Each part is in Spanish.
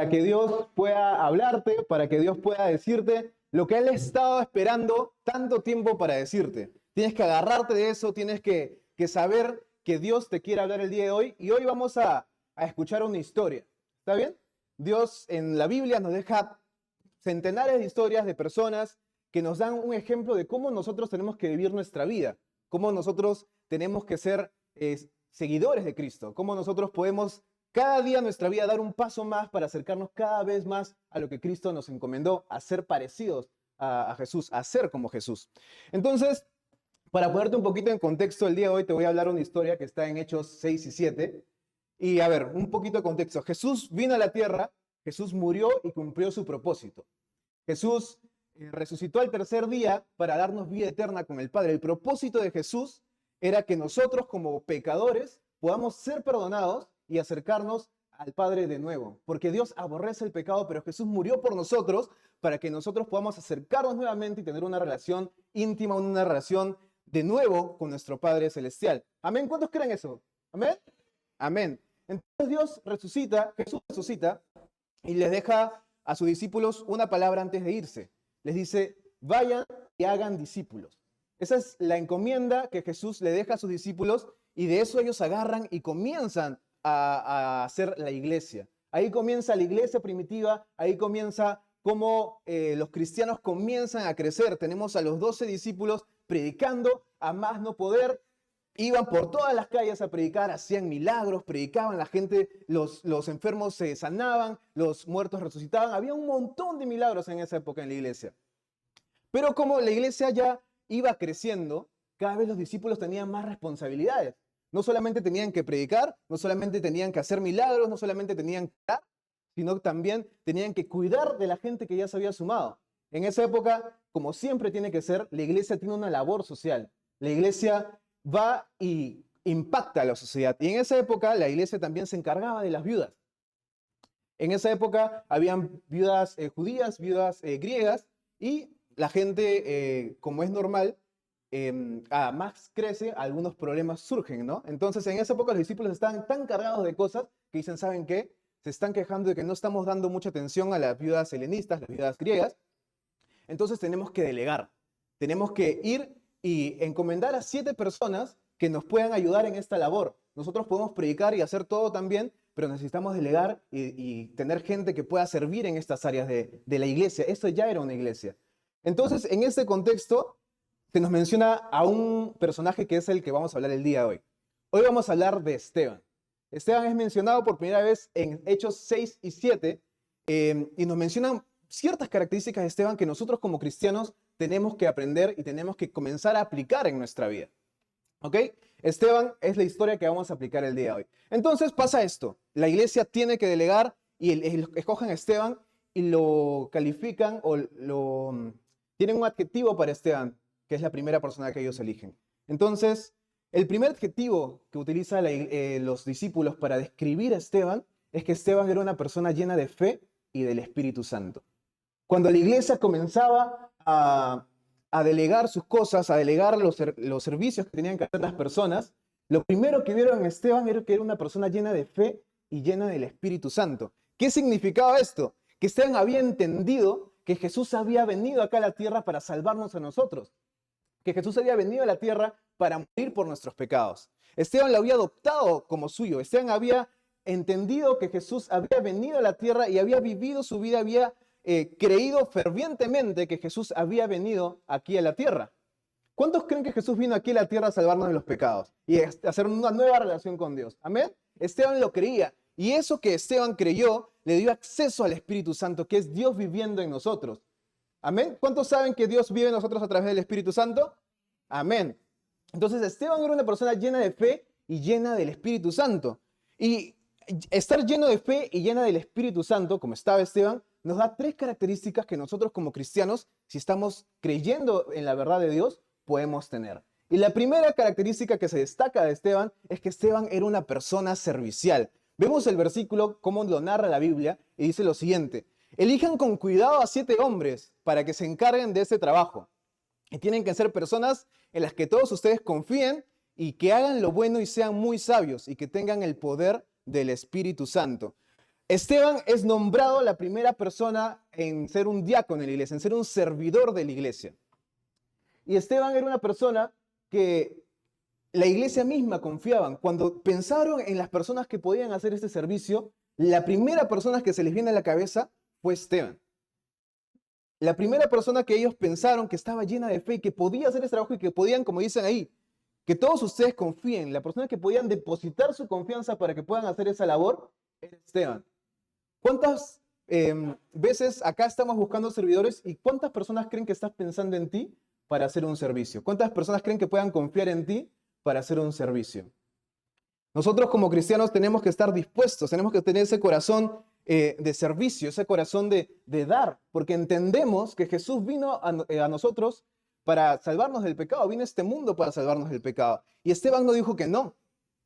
para que Dios pueda hablarte, para que Dios pueda decirte lo que Él ha estado esperando tanto tiempo para decirte. Tienes que agarrarte de eso, tienes que saber que Dios te quiere hablar el día de hoy. Y hoy vamos a escuchar una historia. ¿Está bien? Dios en la Biblia nos deja centenares de historias de personas que nos dan un ejemplo de cómo nosotros tenemos que vivir nuestra vida, cómo nosotros tenemos que ser seguidores de Cristo, cómo nosotros podemos cada día en nuestra vida dar un paso más para acercarnos cada vez más a lo que Cristo nos encomendó, a ser parecidos a Jesús, a ser como Jesús. Entonces, para ponerte un poquito en contexto, el día de hoy te voy a hablar una historia que está en Hechos 6 y 7. Y a ver, un poquito de contexto. Jesús vino a la tierra, Jesús murió y cumplió su propósito. Jesús resucitó al tercer día para darnos vida eterna con el Padre. El propósito de Jesús era que nosotros como pecadores podamos ser perdonados y acercarnos al Padre de nuevo. Porque Dios aborrece el pecado, pero Jesús murió por nosotros para que nosotros podamos acercarnos nuevamente y tener una relación íntima, una relación de nuevo con nuestro Padre Celestial. Amén. ¿Cuántos creen eso? Amén. Amén. Entonces Dios resucita, Jesús resucita y les deja a sus discípulos una palabra antes de irse. Les dice, vayan y hagan discípulos. Esa es la encomienda que Jesús le deja a sus discípulos y de eso ellos agarran y comienzan a hacer la iglesia. Ahí comienza la iglesia primitiva, ahí comienza cómo los cristianos comienzan a crecer. Tenemos a los 12 discípulos predicando a más no poder. Iban por todas las calles a predicar, hacían milagros, predicaban, la gente, los enfermos se sanaban, los muertos resucitaban. Había un montón de milagros en esa época en la iglesia. Pero como la iglesia ya iba creciendo, cada vez los discípulos tenían más responsabilidades. No solamente tenían que predicar, no solamente tenían que hacer milagros, no solamente tenían que dar, sino también tenían que cuidar de la gente que ya se había sumado. En esa época, como siempre tiene que ser, la iglesia tiene una labor social. La iglesia va y impacta a la sociedad. Y en esa época la iglesia también se encargaba de las viudas. En esa época habían viudas judías, viudas griegas, y la gente, como es normal, a más crece, algunos problemas surgen, ¿no? Entonces en esa época los discípulos estaban tan cargados de cosas que dicen, ¿saben qué? Se están quejando de que no estamos dando mucha atención a las viudas helenistas, las viudas griegas. Entonces tenemos que delegar, tenemos que ir y encomendar a 7 personas que nos puedan ayudar en esta labor. Nosotros podemos predicar y hacer todo también, pero necesitamos delegar y tener gente que pueda servir en estas áreas de la iglesia. Esto ya era una iglesia. Entonces, en este contexto, se nos menciona a un personaje que es el que vamos a hablar el día de hoy. Hoy vamos a hablar de Esteban. Esteban es mencionado por primera vez en Hechos 6 y 7 y nos mencionan ciertas características de Esteban que nosotros como cristianos tenemos que aprender y tenemos que comenzar a aplicar en nuestra vida. ¿Ok? Esteban es la historia que vamos a aplicar el día de hoy. Entonces pasa esto. La iglesia tiene que delegar y escogen a Esteban y lo califican o tienen un adjetivo para Esteban, que es la primera persona que ellos eligen. Entonces, el primer adjetivo que utilizan los discípulos para describir a Esteban es que Esteban era una persona llena de fe y del Espíritu Santo. Cuando la iglesia comenzaba a delegar sus cosas, a delegar los servicios que tenían que hacer las personas, lo primero que vieron en Esteban era que era una persona llena de fe y llena del Espíritu Santo. ¿Qué significaba esto? Que Esteban había entendido que Jesús había venido acá a la tierra para salvarnos a nosotros, que Jesús había venido a la tierra para morir por nuestros pecados. Esteban lo había adoptado como suyo. Esteban había entendido que Jesús había venido a la tierra y había vivido su vida, había creído fervientemente que Jesús había venido aquí a la tierra. ¿Cuántos creen que Jesús vino aquí a la tierra a salvarnos de los pecados y a hacer una nueva relación con Dios? Amén. Esteban lo creía y eso que Esteban creyó le dio acceso al Espíritu Santo, que es Dios viviendo en nosotros. Amén. ¿Cuántos saben que Dios vive en nosotros a través del Espíritu Santo? Amén. Entonces Esteban era una persona llena de fe y llena del Espíritu Santo. Y estar lleno de fe y llena del Espíritu Santo, como estaba Esteban, nos da 3 características que nosotros como cristianos, si estamos creyendo en la verdad de Dios, podemos tener. Y la primera característica que se destaca de Esteban es que Esteban era una persona servicial. Vemos el versículo, cómo lo narra la Biblia, y dice lo siguiente: elijan con cuidado a 7 hombres para que se encarguen de este trabajo. Y tienen que ser personas en las que todos ustedes confíen y que hagan lo bueno y sean muy sabios y que tengan el poder del Espíritu Santo. Esteban es nombrado la primera persona en ser un diácono en la iglesia, en ser un servidor de la iglesia. Y Esteban era una persona que la iglesia misma confiaban. Cuando pensaron en las personas que podían hacer este servicio, la primera persona que se les viene a la cabeza fue Esteban. La primera persona que ellos pensaron que estaba llena de fe y que podía hacer ese trabajo y que podían, como dicen ahí, que todos ustedes confíen, la persona que podían depositar su confianza para que puedan hacer esa labor, era Esteban. ¿Cuántas veces acá estamos buscando servidores y cuántas personas creen que estás pensando en ti para hacer un servicio? ¿Cuántas personas creen que puedan confiar en ti para hacer un servicio? Nosotros como cristianos tenemos que estar dispuestos, tenemos que tener ese corazón de servicio, ese corazón de dar, porque entendemos que Jesús vino a nosotros para salvarnos del pecado, vino a este mundo para salvarnos del pecado. Y Esteban no dijo que no.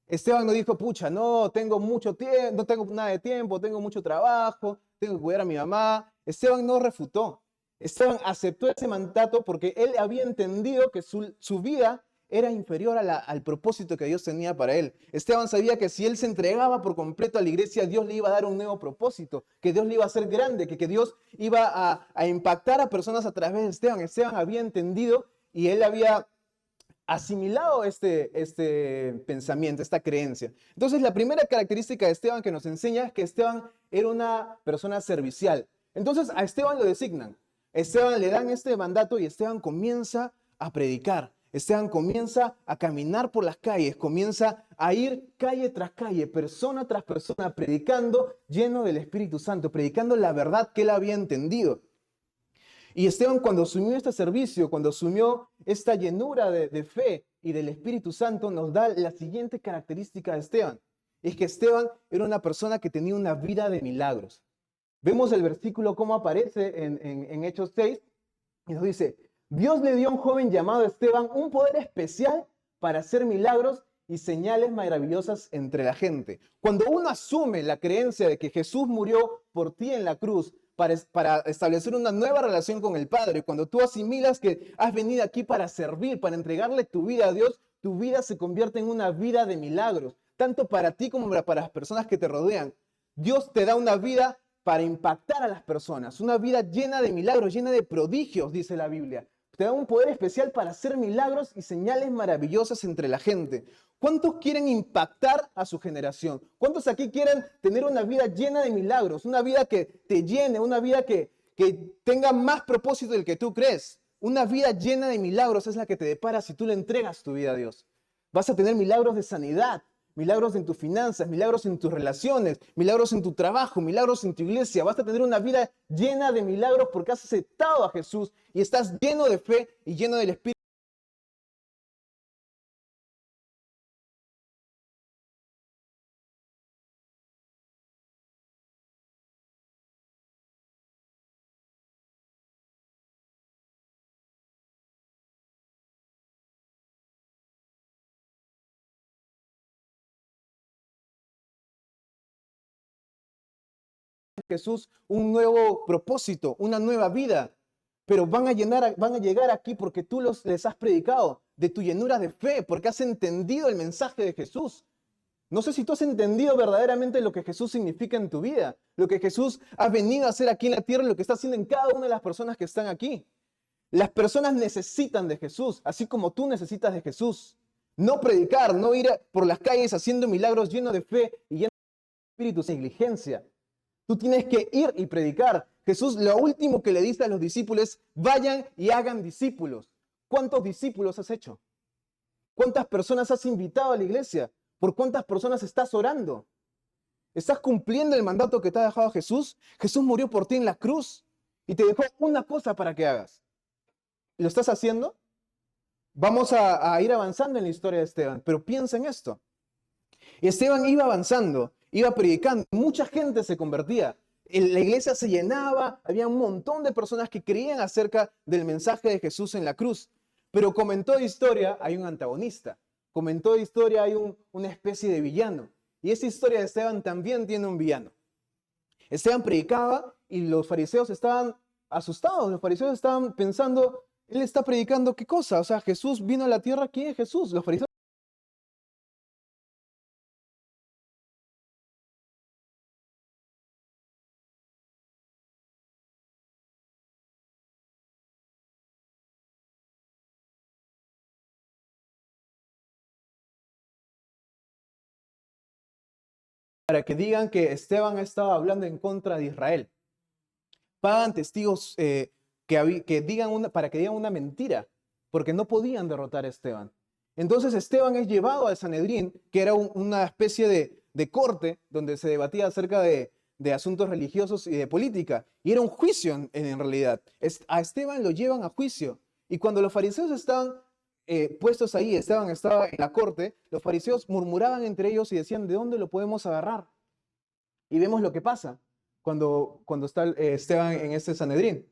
Esteban no dijo, pucha, no tengo mucho tiempo, no tengo nada de tiempo, tengo mucho trabajo, tengo que cuidar a mi mamá. Esteban no refutó. Esteban aceptó ese mandato porque él había entendido que su vida era inferior al propósito que Dios tenía para él. Esteban sabía que si él se entregaba por completo a la iglesia, Dios le iba a dar un nuevo propósito, que Dios le iba a hacer grande, que Dios iba a impactar a personas a través de Esteban. Esteban había entendido y él había asimilado este pensamiento, esta creencia. Entonces, la primera característica de Esteban que nos enseña es que Esteban era una persona servicial. Entonces, a Esteban lo designan. A Esteban le dan este mandato y Esteban comienza a predicar. Esteban comienza a caminar por las calles, comienza a ir calle tras calle, persona tras persona, predicando lleno del Espíritu Santo, predicando la verdad que él había entendido. Y Esteban, cuando asumió este servicio, cuando asumió esta llenura de fe y del Espíritu Santo, nos da la siguiente característica de Esteban. Es que Esteban era una persona que tenía una vida de milagros. Vemos el versículo cómo aparece en Hechos 6 y nos dice, Dios le dio a un joven llamado Esteban un poder especial para hacer milagros y señales maravillosas entre la gente. Cuando uno asume la creencia de que Jesús murió por ti en la cruz, para establecer una nueva relación con el Padre. Cuando tú asimilas que has venido aquí para servir, para entregarle tu vida a Dios, tu vida se convierte en una vida de milagros, tanto para ti como para las personas que te rodean. Dios te da una vida para impactar a las personas, una vida llena de milagros, llena de prodigios, dice la Biblia. Te da un poder especial para hacer milagros y señales maravillosas entre la gente. ¿Cuántos quieren impactar a su generación? ¿Cuántos aquí quieren tener una vida llena de milagros? Una vida que te llene, una vida que tenga más propósito del que tú crees. Una vida llena de milagros es la que te depara si tú le entregas tu vida a Dios. Vas a tener milagros de sanidad, milagros en tus finanzas, milagros en tus relaciones, milagros en tu trabajo, milagros en tu iglesia. Vas a tener una vida llena de milagros porque has aceptado a Jesús y estás lleno de fe y lleno del Espíritu. Jesús un nuevo propósito, una nueva vida, pero van a llegar aquí porque tú les has predicado de tu llenura de fe, porque has entendido el mensaje de Jesús. No sé si tú has entendido verdaderamente lo que Jesús significa en tu vida, lo que Jesús ha venido a hacer aquí en la tierra, lo que está haciendo en cada una de las personas que están aquí. Las personas necesitan de Jesús, así como tú necesitas de Jesús. No predicar, no ir por las calles haciendo milagros llenos de fe y llenos de espíritu sin negligencia. Tú tienes que ir y predicar. Jesús lo último que le dice a los discípulos es, vayan y hagan discípulos. ¿Cuántos discípulos has hecho? ¿Cuántas personas has invitado a la iglesia? ¿Por cuántas personas estás orando? ¿Estás cumpliendo el mandato que te ha dejado Jesús? Jesús murió por ti en la cruz y te dejó una cosa para que hagas. ¿Lo estás haciendo? Vamos a ir avanzando en la historia de Esteban, pero piensa en esto. Esteban iba avanzando, iba predicando, mucha gente se convertía. La iglesia se llenaba, había un montón de personas que creían acerca del mensaje de Jesús en la cruz. Pero como en toda historia hay un antagonista, como en toda historia hay una especie de villano. Y esta historia de Esteban también tiene un villano. Esteban predicaba y los fariseos estaban asustados, los fariseos estaban pensando, él está predicando ¿qué cosa? O sea, Jesús vino a la tierra, ¿quién es Jesús? Los fariseos para que digan que Esteban estaba hablando en contra de Israel. Pagan testigos para que digan una mentira, porque no podían derrotar a Esteban. Entonces Esteban es llevado al Sanedrín, que era una especie de corte donde se debatía acerca de asuntos religiosos y de política. Y era un juicio en realidad. A Esteban lo llevan a juicio. Y cuando los fariseos estaban puestos ahí, Esteban estaba en la corte, los fariseos murmuraban entre ellos y decían, ¿de dónde lo podemos agarrar? Y vemos lo que pasa cuando está Esteban en este Sanedrín.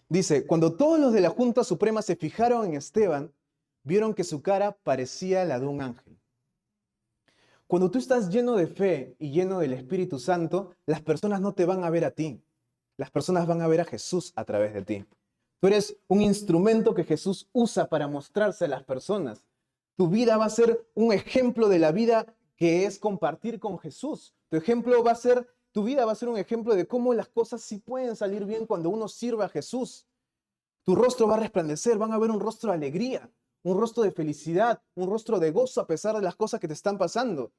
Dice, cuando todos los de la Junta Suprema se fijaron en Esteban, vieron que su cara parecía la de un ángel. Cuando tú estás lleno de fe y lleno del Espíritu Santo, las personas no te van a ver a ti. Las personas van a ver a Jesús a través de ti. Tú eres un instrumento que Jesús usa para mostrarse a las personas. Tu vida va a ser un ejemplo de la vida que es compartir con Jesús. Tu vida va a ser un ejemplo de cómo las cosas sí pueden salir bien cuando uno sirve a Jesús. Tu rostro va a resplandecer, van a ver un rostro de alegría, un rostro de felicidad, un rostro de gozo a pesar de las cosas que te están pasando.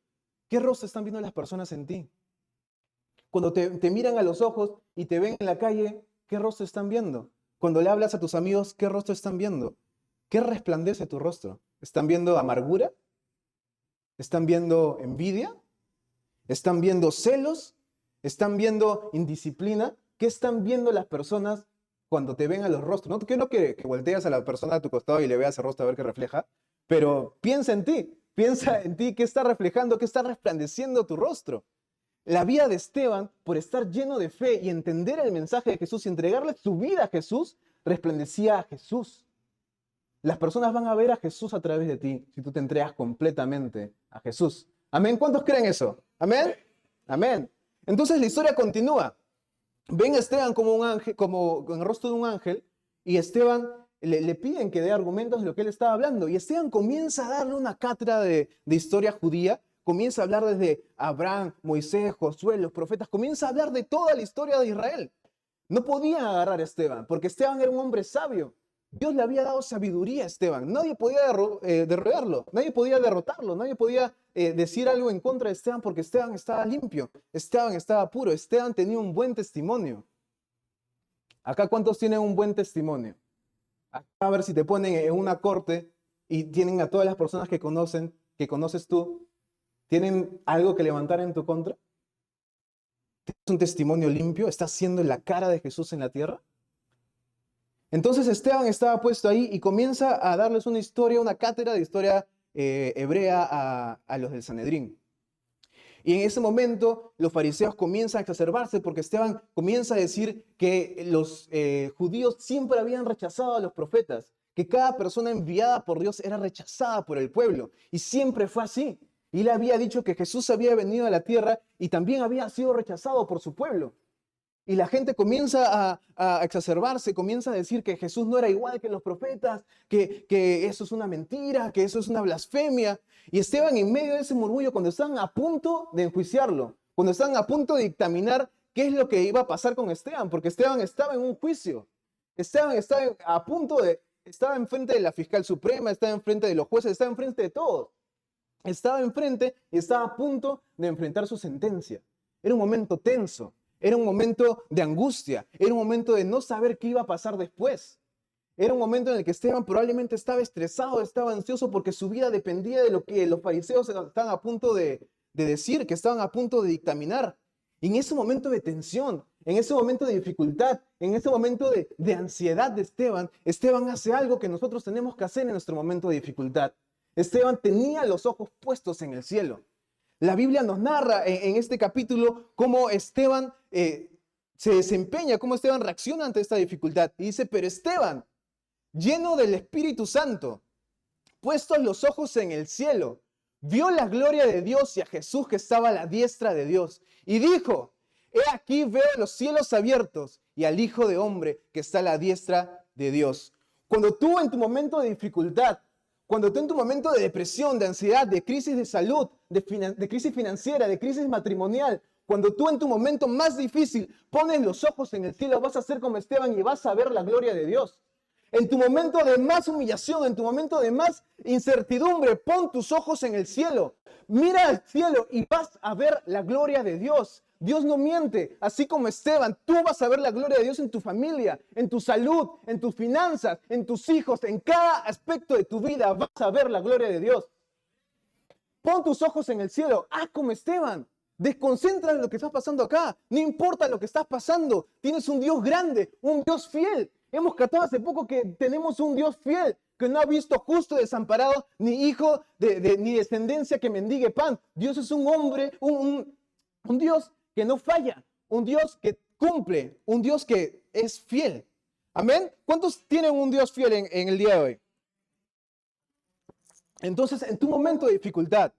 ¿Qué rostro están viendo las personas en ti? Cuando te miran a los ojos y te ven en la calle, ¿qué rostro están viendo? Cuando le hablas a tus amigos, ¿qué rostro están viendo? ¿Qué resplandece tu rostro? ¿Están viendo amargura? ¿Están viendo envidia? ¿Están viendo celos? ¿Están viendo indisciplina? ¿Qué están viendo las personas cuando te ven a los rostros? No quiero que volteas a la persona a tu costado y le veas el rostro a ver qué refleja, pero piensa en ti qué está reflejando, qué está resplandeciendo tu rostro. La vida de Esteban, por estar lleno de fe y entender el mensaje de Jesús y entregarle su vida a Jesús, resplandecía a Jesús. Las personas van a ver a Jesús a través de ti si tú te entregas completamente a Jesús. ¿Amén? ¿Cuántos creen eso? ¿Amén? Amén. Entonces la historia continúa. Ven a Esteban como un ángel, como en el rostro de un ángel, y Esteban le piden que dé argumentos de lo que él estaba hablando. Y Esteban comienza a darle una cátedra de historia judía, comienza a hablar desde Abraham, Moisés, Josué, los profetas, comienza a hablar de toda la historia de Israel. No podían agarrar a Esteban, porque Esteban era un hombre sabio. Dios le había dado sabiduría a Esteban. Nadie podía derrotarlo, nadie podía derrotarlo, nadie podía decir algo en contra de Esteban porque Esteban estaba limpio, Esteban estaba puro, Esteban tenía un buen testimonio. Acá, ¿cuántos tienen un buen testimonio? Acá, a ver si te ponen en una corte y tienen a todas las personas que conoces tú, ¿tienen algo que levantar en tu contra? ¿Tienes un testimonio limpio? ¿Estás siendo la cara de Jesús en la tierra? Entonces Esteban estaba puesto ahí y comienza a darles una historia, una cátedra de historia hebrea a los del Sanedrín. Y en ese momento los fariseos comienzan a exacerbarse porque Esteban comienza a decir que los judíos siempre habían rechazado a los profetas, que cada persona enviada por Dios era rechazada por el pueblo. Y siempre fue así. Y él había dicho que Jesús había venido a la tierra y también había sido rechazado por su pueblo. Y la gente comienza a exacerbarse, comienza a decir que Jesús no era igual que los profetas, que eso es una mentira, que eso es una blasfemia. Y Esteban, en medio de ese murmullo, cuando estaban a punto de enjuiciarlo, cuando estaban a punto de dictaminar qué es lo que iba a pasar con Esteban, porque Esteban estaba en un juicio. Esteban estaba enfrente de la fiscal suprema, estaba enfrente de los jueces, estaba enfrente de todos. Estaba enfrente y estaba a punto de enfrentar su sentencia. Era un momento tenso. Era un momento de angustia, era un momento de no saber qué iba a pasar después. Era un momento en el que Esteban probablemente estaba estresado, estaba ansioso porque su vida dependía de lo que los fariseos estaban a punto de decir, que estaban a punto de dictaminar. Y en ese momento de tensión, en ese momento de dificultad, en ese momento de ansiedad de Esteban hace algo que nosotros tenemos que hacer en nuestro momento de dificultad. Esteban tenía los ojos puestos en el cielo. La Biblia nos narra en este capítulo cómo Esteban se desempeña, cómo Esteban reacciona ante esta dificultad. Y dice, pero Esteban, lleno del Espíritu Santo, puestos los ojos en el cielo, vio la gloria de Dios y a Jesús que estaba a la diestra de Dios. Y dijo, he aquí veo los cielos abiertos y al Hijo de Hombre que está a la diestra de Dios. Cuando tú en tu momento de dificultad, cuando tú en tu momento de depresión, de ansiedad, de crisis de salud, de crisis financiera, de crisis matrimonial, cuando tú en tu momento más difícil pones los ojos en el cielo, vas a ser como Esteban y vas a ver la gloria de Dios. En tu momento de más humillación, en tu momento de más incertidumbre, pon tus ojos en el cielo, Mira al cielo y vas a ver la gloria de Dios. Dios no miente, así como Esteban, tú vas a ver la gloria de Dios en tu familia, en tu salud, en tus finanzas, en tus hijos, en cada aspecto de tu vida vas a ver la gloria de Dios. Pon tus ojos en el cielo, haz como Esteban. Desconcentra en lo que está pasando acá. No importa lo que estás pasando. Tienes un Dios grande, un Dios fiel. Hemos cantado hace poco que tenemos un Dios fiel, que no ha visto justo desamparado, ni hijo ni descendencia que mendigue pan. Dios es un hombre, un Dios que no falla, un Dios que cumple, un Dios que es fiel. Amén. ¿Cuántos tienen un Dios fiel en el día de hoy? Entonces, en tu momento de dificultad,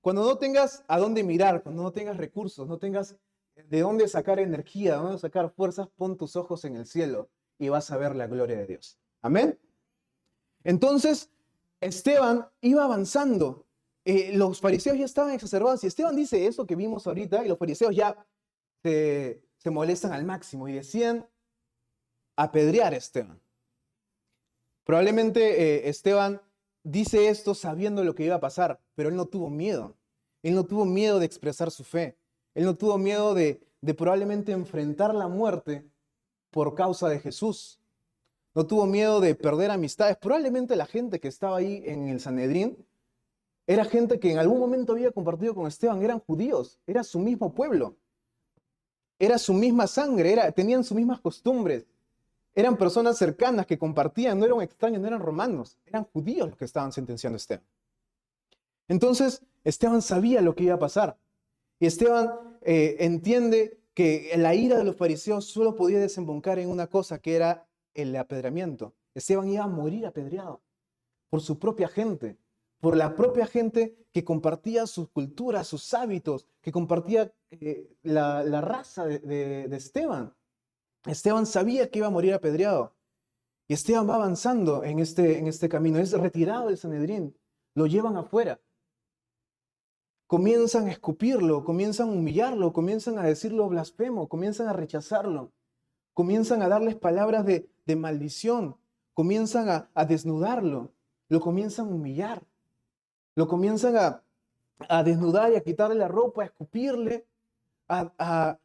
cuando no tengas a dónde mirar, cuando no tengas recursos, no tengas de dónde sacar energía, de dónde sacar fuerzas, pon tus ojos en el cielo y vas a ver la gloria de Dios. Amén. Entonces, Esteban iba avanzando. Los fariseos ya estaban exacerbados. Y Esteban dice eso que vimos ahorita, y los fariseos ya se molestan al máximo y decían apedrear a Esteban. Probablemente Esteban dice esto sabiendo lo que iba a pasar, pero él no tuvo miedo. Él no tuvo miedo de expresar su fe. Él no tuvo miedo de probablemente enfrentar la muerte por causa de Jesús. No tuvo miedo de perder amistades. Probablemente la gente que estaba ahí en el Sanedrín era gente que en algún momento había compartido con Esteban. Eran judíos, era su mismo pueblo. Era su misma sangre, tenían sus mismas costumbres. Eran personas cercanas que compartían, no eran extraños, no eran romanos, eran judíos los que estaban sentenciando a Esteban. Entonces, Esteban sabía lo que iba a pasar. Y Esteban entiende que la ira de los fariseos solo podía desembocar en una cosa, que era el apedreamiento. Esteban iba a morir apedreado por su propia gente, por la propia gente que compartía sus culturas, sus hábitos, que compartía la raza de Esteban. Esteban sabía que iba a morir apedreado. Y Esteban va avanzando en este camino. Es retirado del Sanedrín. Lo llevan afuera. Comienzan a escupirlo, comienzan a humillarlo, comienzan a decirlo blasfemo, comienzan a rechazarlo. Comienzan a darles palabras de maldición. Comienzan a desnudarlo. Lo comienzan a humillar. Lo comienzan a desnudar y a quitarle la ropa, a escupirle, a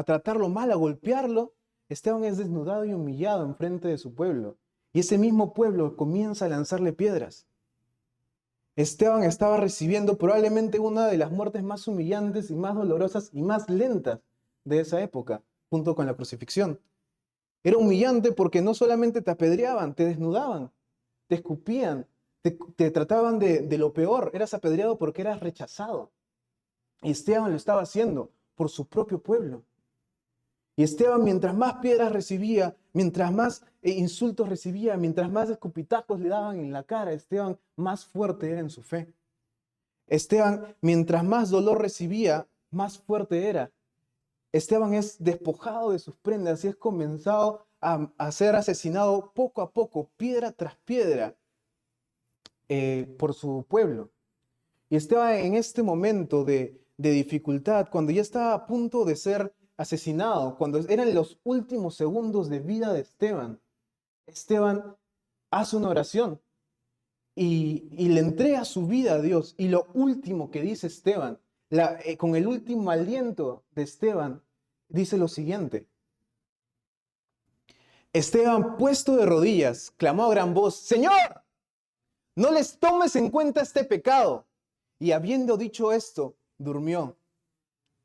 tratarlo mal, a golpearlo. Esteban es desnudado y humillado en frente de su pueblo. Y ese mismo pueblo comienza a lanzarle piedras. Esteban estaba recibiendo probablemente una de las muertes más humillantes y más dolorosas y más lentas de esa época, junto con la crucifixión. Era humillante porque no solamente te apedreaban, te desnudaban, te escupían, te trataban de lo peor. Eras apedreado porque eras rechazado. Y Esteban lo estaba haciendo por su propio pueblo. Y Esteban, mientras más piedras recibía, mientras más insultos recibía, mientras más escupitajos le daban en la cara, Esteban más fuerte era en su fe. Esteban, mientras más dolor recibía, más fuerte era. Esteban es despojado de sus prendas y es comenzado a ser asesinado poco a poco, piedra tras piedra, por su pueblo. Y Esteban en este momento de dificultad, cuando ya estaba a punto de ser asesinado, cuando eran los últimos segundos de vida de Esteban, Esteban hace una oración y le entrega su vida a Dios. Y lo último que dice Esteban, con el último aliento de Esteban, dice lo siguiente: Esteban, puesto de rodillas, clamó a gran voz: Señor, no les tomes en cuenta este pecado. Y habiendo dicho esto, durmió.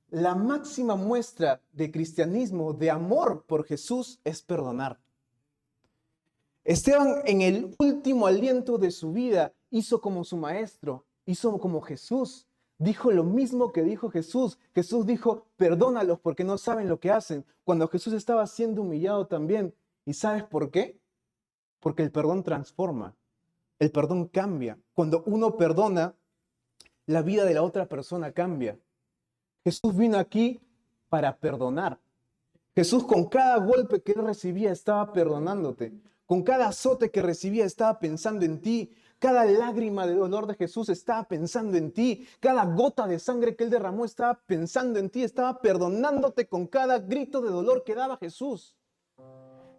La máxima muestra de cristianismo, de amor por Jesús, es perdonar. Esteban, en el último aliento de su vida, hizo como su maestro, hizo como Jesús. Dijo lo mismo que dijo Jesús. Jesús dijo: perdónalos porque no saben lo que hacen. Cuando Jesús estaba siendo humillado también. ¿Y sabes por qué? Porque el perdón transforma. El perdón cambia. Cuando uno perdona, la vida de la otra persona cambia. Jesús vino aquí para perdonar. Jesús, con cada golpe que él recibía, estaba perdonándote. Con cada azote que recibía, estaba pensando en ti. Cada lágrima de dolor de Jesús estaba pensando en ti. Cada gota de sangre que él derramó estaba pensando en ti. Estaba perdonándote con cada grito de dolor que daba Jesús.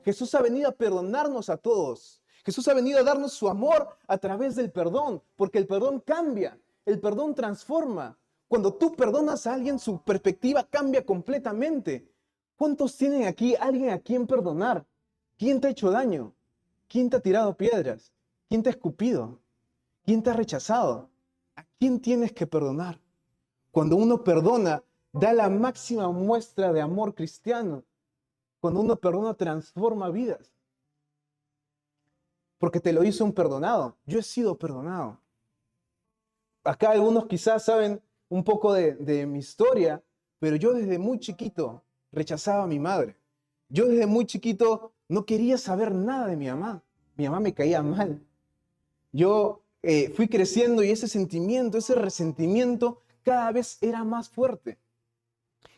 Jesús ha venido a perdonarnos a todos. Jesús ha venido a darnos su amor a través del perdón, porque el perdón cambia. El perdón transforma. Cuando tú perdonas a alguien, su perspectiva cambia completamente. ¿Cuántos tienen aquí alguien a quien perdonar? ¿Quién te ha hecho daño? ¿Quién te ha tirado piedras? ¿Quién te ha escupido? ¿Quién te ha rechazado? ¿A quién tienes que perdonar? Cuando uno perdona, da la máxima muestra de amor cristiano. Cuando uno perdona, transforma vidas. Porque te lo hizo un perdonado. Yo he sido perdonado. Acá algunos quizás saben un poco de mi historia, pero yo desde muy chiquito rechazaba a mi madre. Yo desde muy chiquito no quería saber nada de mi mamá. Mi mamá me caía mal. Yo fui creciendo y ese sentimiento, ese resentimiento cada vez era más fuerte.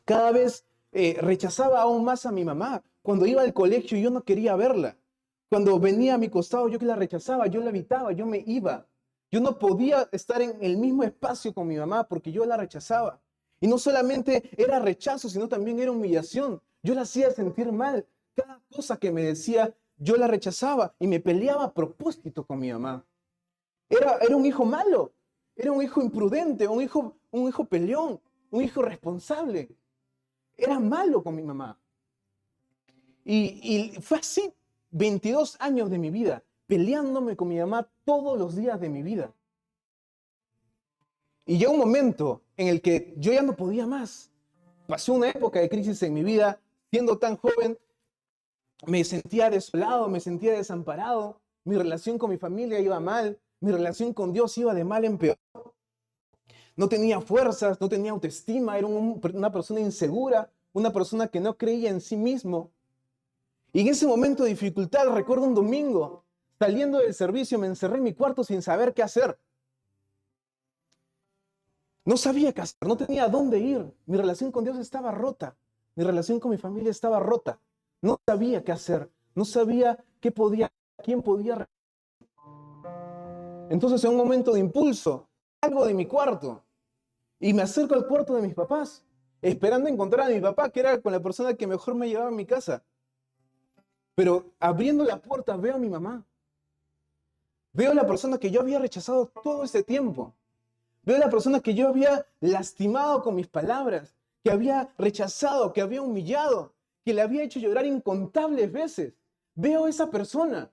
Cada vez rechazaba aún más a mi mamá. Cuando iba al colegio yo no quería verla. Cuando venía a mi costado yo que la rechazaba, yo la evitaba, yo me iba. Yo no podía estar en el mismo espacio con mi mamá porque yo la rechazaba. Y no solamente era rechazo, sino también era humillación. Yo la hacía sentir mal. Cada cosa que me decía, yo la rechazaba y me peleaba a propósito con mi mamá. Era un hijo malo, era un hijo imprudente, un hijo peleón, un hijo responsable. Era malo con mi mamá. Y fue así 22 años de mi vida, peleándome con mi mamá todos los días de mi vida. Y llegó un momento en el que yo ya no podía más. Pasó una época de crisis en mi vida, siendo tan joven, me sentía desolado, me sentía desamparado, mi relación con mi familia iba mal, mi relación con Dios iba de mal en peor. No tenía fuerzas, no tenía autoestima, era una persona insegura, una persona que no creía en sí mismo. Y en ese momento de dificultad, recuerdo un domingo, saliendo del servicio, me encerré en mi cuarto sin saber qué hacer. No sabía qué hacer, no tenía a dónde ir. Mi relación con Dios estaba rota. Mi relación con mi familia estaba rota. No sabía qué hacer. No sabía quién podía. Entonces, en un momento de impulso, salgo de mi cuarto y me acerco al cuarto de mis papás, esperando encontrar a mi papá, que era con la persona que mejor me llevaba a mi casa. Pero abriendo la puerta veo a mi mamá. Veo a la persona que yo había rechazado todo este tiempo. Veo a la persona que yo había lastimado con mis palabras, que había rechazado, que había humillado, que le había hecho llorar incontables veces. Veo a esa persona.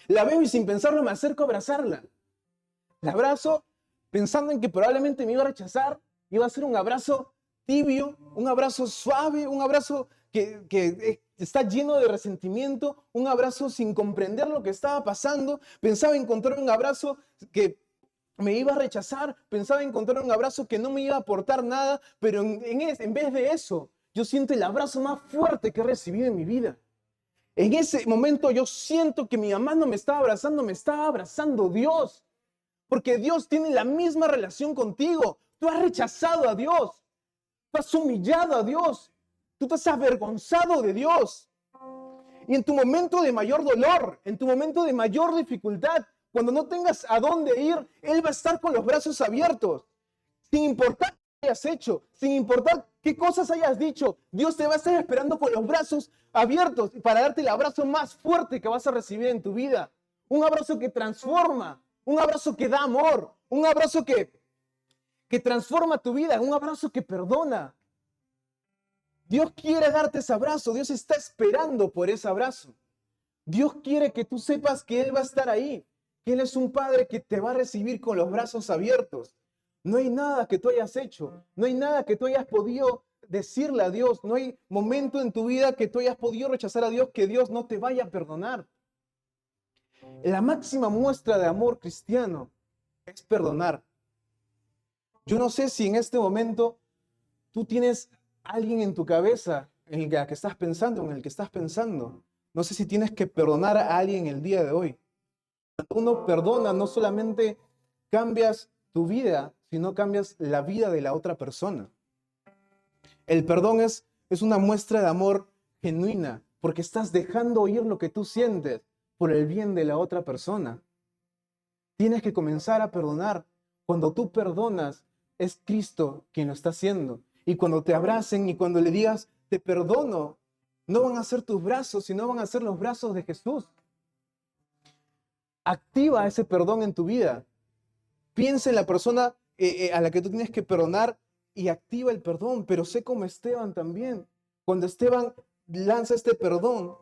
La veo y sin pensarlo me acerco a abrazarla. La abrazo pensando en que probablemente me iba a rechazar. Iba a ser un abrazo tibio, un abrazo suave, un abrazo que está lleno de resentimiento, un abrazo sin comprender lo que estaba pasando. Pensaba encontrar un abrazo que me iba a rechazar, pensaba encontrar un abrazo que no me iba a aportar nada, pero en vez de eso, yo siento el abrazo más fuerte que he recibido en mi vida. En ese momento yo siento que mi mamá no me estaba abrazando, me estaba abrazando Dios. Porque Dios tiene la misma relación contigo. Tú has rechazado a Dios. Tú has humillado a Dios. Tú te has avergonzado de Dios. Y en tu momento de mayor dolor, en tu momento de mayor dificultad, cuando no tengas a dónde ir, Él va a estar con los brazos abiertos. Sin importar qué hayas hecho, sin importar qué cosas hayas dicho, Dios te va a estar esperando con los brazos abiertos para darte el abrazo más fuerte que vas a recibir en tu vida. Un abrazo que transforma, un abrazo que da amor, un abrazo que transforma tu vida, un abrazo que perdona. Dios quiere darte ese abrazo, Dios está esperando por ese abrazo. Dios quiere que tú sepas que Él va a estar ahí, que Él es un Padre que te va a recibir con los brazos abiertos. No hay nada que tú hayas hecho, no hay nada que tú hayas podido decirle a Dios, no hay momento en tu vida que tú hayas podido rechazar a Dios que Dios no te vaya a perdonar. La máxima muestra de amor cristiano es perdonar. Yo no sé si en este momento tú tienes alguien en tu cabeza en el que estás pensando, en el que estás pensando. No sé si tienes que perdonar a alguien el día de hoy. Cuando uno perdona, no solamente cambias tu vida, sino cambias la vida de la otra persona. El perdón es una muestra de amor genuina, porque estás dejando oír lo que tú sientes por el bien de la otra persona. Tienes que comenzar a perdonar. Cuando tú perdonas, es Cristo quien lo está haciendo. Y cuando te abracen y cuando le digas, te perdono, no van a ser tus brazos, sino van a ser los brazos de Jesús. Activa ese perdón en tu vida. Piensa en la persona a la que tú tienes que perdonar y activa el perdón, pero sé como Esteban también. Cuando Esteban lanza este perdón,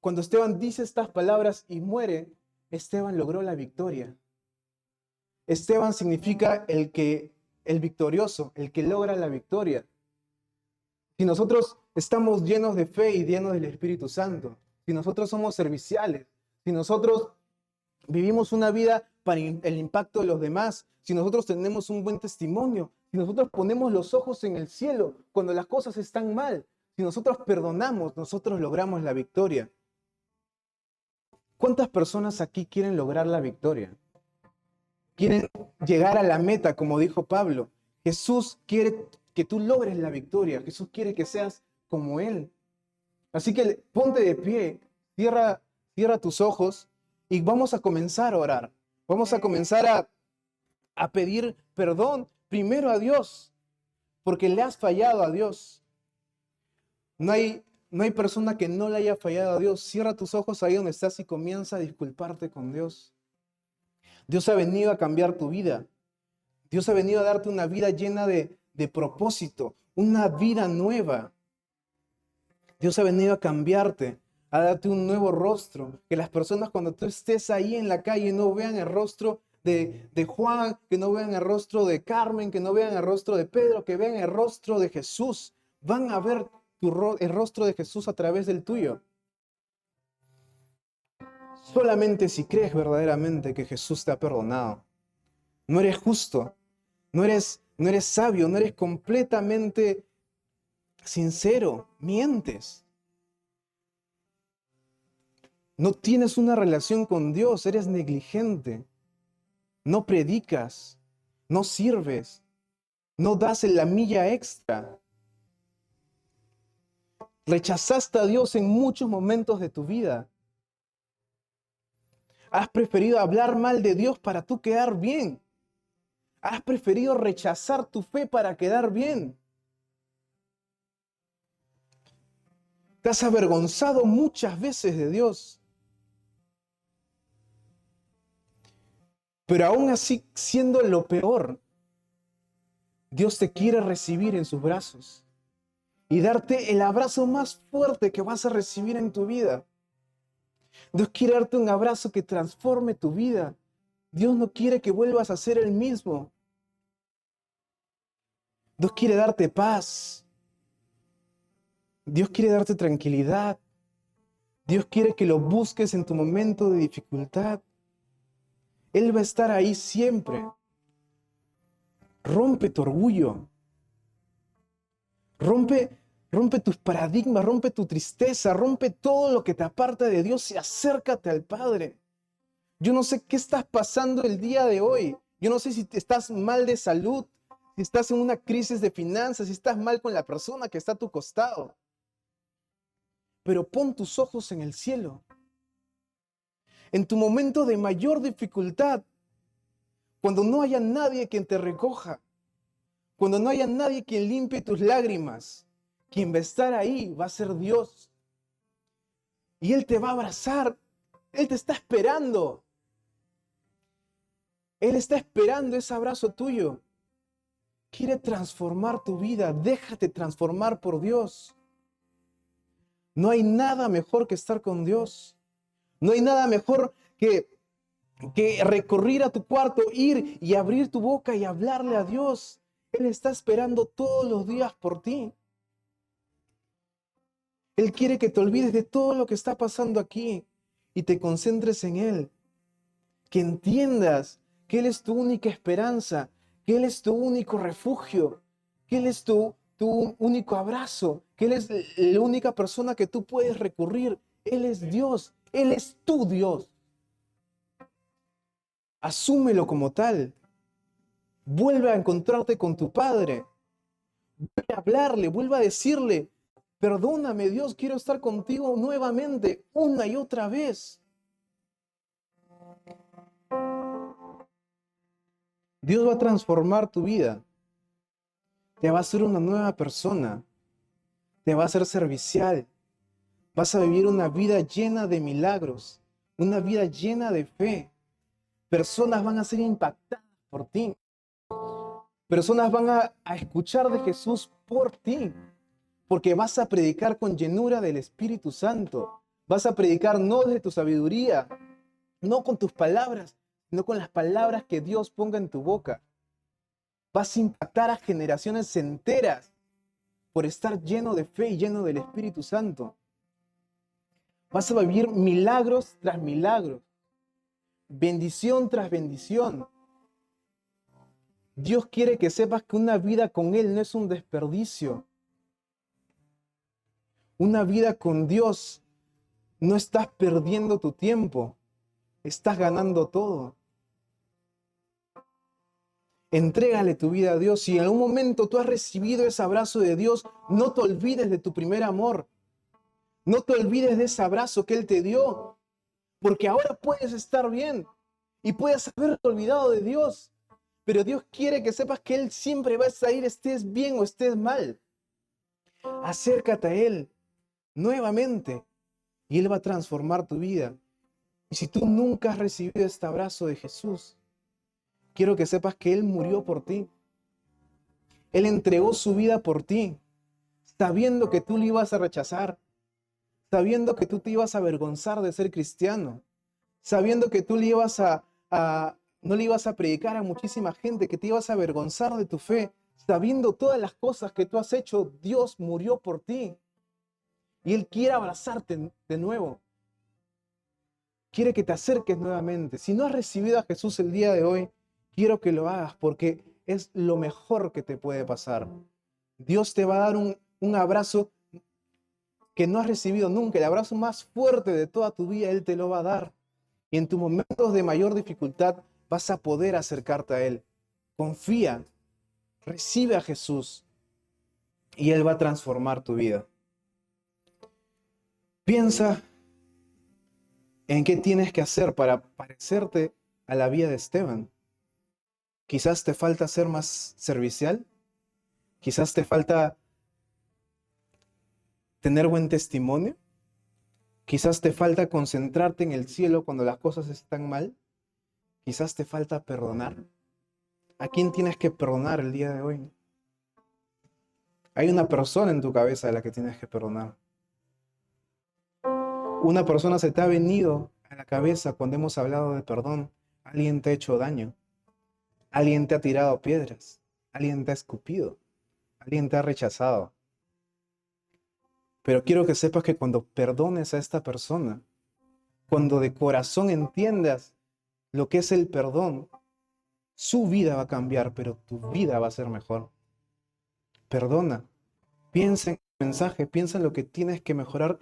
cuando Esteban dice estas palabras y muere, Esteban logró la victoria. Esteban significa el victorioso, el que logra la victoria. Si nosotros estamos llenos de fe y llenos del Espíritu Santo, si nosotros somos serviciales, si nosotros vivimos una vida para el impacto de los demás, si nosotros tenemos un buen testimonio, si nosotros ponemos los ojos en el cielo cuando las cosas están mal, si nosotros perdonamos, nosotros logramos la victoria. ¿Cuántas personas aquí quieren lograr la victoria? Quieren llegar a la meta, como dijo Pablo. Jesús quiere que tú logres la victoria. Jesús quiere que seas como Él. Así que ponte de pie, cierra tus ojos y vamos a comenzar a orar. Vamos a comenzar a pedir perdón primero a Dios, porque le has fallado a Dios. No hay persona que no le haya fallado a Dios. Cierra tus ojos ahí donde estás y comienza a disculparte con Dios. Dios ha venido a cambiar tu vida. Dios ha venido a darte una vida llena de propósito, una vida nueva. Dios ha venido a cambiarte, a darte un nuevo rostro. Que las personas cuando tú estés ahí en la calle no vean el rostro de Juan, que no vean el rostro de Carmen, que no vean el rostro de Pedro, que vean el rostro de Jesús. Van a ver el rostro de Jesús a través del tuyo. Solamente si crees verdaderamente que Jesús te ha perdonado. No eres justo, no eres sabio, no eres completamente sincero, mientes. No tienes una relación con Dios, eres negligente. No predicas, no sirves, no das la milla extra. Rechazaste a Dios en muchos momentos de tu vida. Has preferido hablar mal de Dios para tú quedar bien. Has preferido rechazar tu fe para quedar bien. Te has avergonzado muchas veces de Dios. Pero aún así, siendo lo peor, Dios te quiere recibir en sus brazos y darte el abrazo más fuerte que vas a recibir en tu vida. Dios quiere darte un abrazo que transforme tu vida. Dios no quiere que vuelvas a ser el mismo. Dios quiere darte paz. Dios quiere darte tranquilidad. Dios quiere que lo busques en tu momento de dificultad. Él va a estar ahí siempre. Rompe tu orgullo. Rompe tus paradigmas, rompe tu tristeza, rompe todo lo que te aparta de Dios y acércate al Padre. Yo no sé qué estás pasando el día de hoy. Yo no sé si estás mal de salud, si estás en una crisis de finanzas, si estás mal con la persona que está a tu costado. Pero pon tus ojos en el cielo. En tu momento de mayor dificultad, cuando no haya nadie quien te recoja, cuando no haya nadie quien limpie tus lágrimas, quien va a estar ahí va a ser Dios. Y Él te va a abrazar. Él te está esperando. Él está esperando ese abrazo tuyo. Quiere transformar tu vida. Déjate transformar por Dios. No hay nada mejor que estar con Dios. No hay nada mejor que recorrer a tu cuarto, ir y abrir tu boca y hablarle a Dios. Él está esperando todos los días por ti. Él quiere que te olvides de todo lo que está pasando aquí y te concentres en Él. Que entiendas que Él es tu única esperanza, que Él es tu único refugio, que Él es tu único abrazo, que Él es la única persona que tú puedes recurrir. Él es Dios, Él es tu Dios. Asúmelo como tal. Vuelve a encontrarte con tu Padre. Vuelve a hablarle, vuelve a decirle: perdóname, Dios, quiero estar contigo nuevamente, una y otra vez. Dios va a transformar tu vida. Te va a hacer una nueva persona. Te va a hacer servicial. Vas a vivir una vida llena de milagros, una vida llena de fe. Personas van a ser impactadas por ti. Personas van a escuchar de Jesús por ti. Porque vas a predicar con llenura del Espíritu Santo. Vas a predicar no desde tu sabiduría, no con tus palabras, sino con las palabras que Dios ponga en tu boca. Vas a impactar a generaciones enteras por estar lleno de fe y lleno del Espíritu Santo. Vas a vivir milagros tras milagros, bendición tras bendición. Dios quiere que sepas que una vida con Él no es un desperdicio. Una vida con Dios, no estás perdiendo tu tiempo, estás ganando todo. Entrégale tu vida a Dios. Si en algún momento tú has recibido ese abrazo de Dios, no te olvides de tu primer amor. No te olvides de ese abrazo que Él te dio, porque ahora puedes estar bien y puedes haberte olvidado de Dios. Pero Dios quiere que sepas que Él siempre va a estar ahí, estés bien o estés mal. Acércate a Él nuevamente y Él va a transformar tu vida. Y si tú nunca has recibido este abrazo de Jesús, quiero que sepas que Él murió por ti. Él entregó su vida por ti, sabiendo que tú le ibas a rechazar, sabiendo que tú te ibas a avergonzar de ser cristiano, sabiendo que tú le ibas no le ibas a predicar a muchísima gente, que te ibas a avergonzar de tu fe, sabiendo todas las cosas que tú has hecho. Dios murió por ti y Él quiere abrazarte de nuevo. Quiere que te acerques nuevamente. Si no has recibido a Jesús el día de hoy, quiero que lo hagas porque es lo mejor que te puede pasar. Dios te va a dar un abrazo que no has recibido nunca, el abrazo más fuerte de toda tu vida, Él te lo va a dar. Y en tus momentos de mayor dificultad vas a poder acercarte a Él. Confía, recibe a Jesús y Él va a transformar tu vida. Piensa en qué tienes que hacer para parecerte a la vida de Esteban. Quizás te falta ser más servicial, quizás te falta tener buen testimonio, quizás te falta concentrarte en el cielo cuando las cosas están mal, quizás te falta perdonar. ¿A quién tienes que perdonar el día de hoy? Hay una persona en tu cabeza a la que tienes que perdonar. Una persona se te ha venido a la cabeza cuando hemos hablado de perdón. Alguien te ha hecho daño. Alguien te ha tirado piedras. Alguien te ha escupido. Alguien te ha rechazado. Pero quiero que sepas que cuando perdones a esta persona, cuando de corazón entiendas lo que es el perdón, su vida va a cambiar, pero tu vida va a ser mejor. Perdona. Piensa en el mensaje, piensa en lo que tienes que mejorar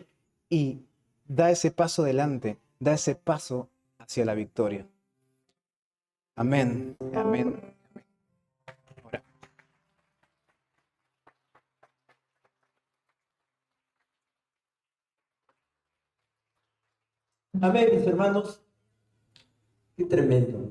y da ese paso adelante, da ese paso hacia la victoria. Amén, amén. Ahora. Amén, mis hermanos. Qué tremendo.